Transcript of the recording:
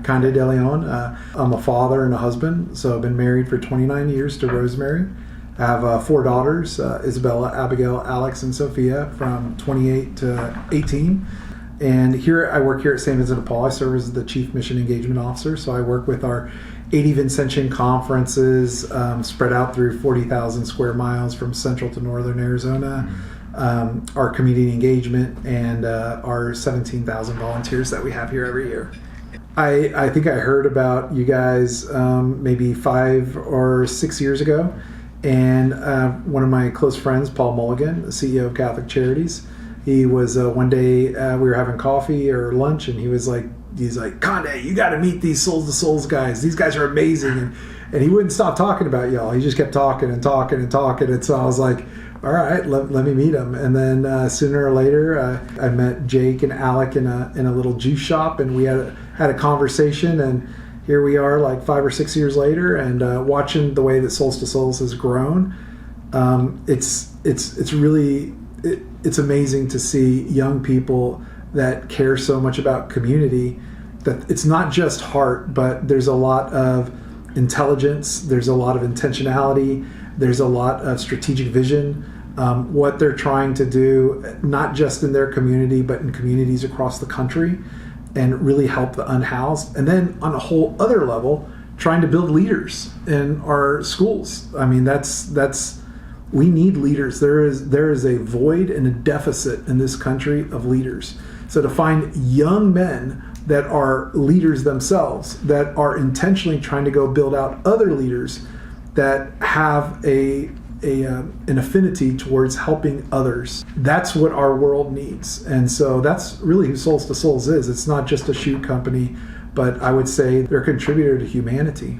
Cande de Leon. I'm a father and a husband, so I've been married for 29 years to Rosemary. I have 4 daughters, Isabella, Abigail, Alex, and Sophia, from 28 to 18. And here I work here at St. Vincent de Paul. I serve as the Chief Mission Engagement Officer, so I work with our 80 Vincentian conferences spread out through 40,000 square miles from central to northern Arizona, our community engagement, and our 17,000 volunteers that we have here every year. I think I heard about you guys maybe 5 or 6 years ago, and one of my close friends, Paul Mulligan, the CEO of Catholic Charities, he was one day we were having coffee or lunch, and he's like, Cande, you got to meet these Soles2Souls guys. These guys are amazing. And he wouldn't stop talking about y'all. He just kept talking and talking and talking. And so I was like, all right, let me meet them. And then sooner or later, I met Jake and Alec in a little juice shop, and we had a conversation. And here we are, like 5 or 6 years later, and watching the way that Soles2Souls has grown. It's really it's amazing to see young people that care so much about community, that it's not just heart, but there's a lot of intelligence, there's a lot of intentionality, there's a lot of strategic vision, what they're trying to do, not just in their community, but in communities across the country, and really help the unhoused. And then on a whole other level, trying to build leaders in our schools. I mean, we need leaders. There is a void and a deficit in this country of leaders. So to find young men that are leaders themselves, that are intentionally trying to go build out other leaders that have an affinity towards helping others, that's what our world needs. And so that's really who Soles2Souls is. It's not just a shoe company, but I would say they're a contributor to humanity.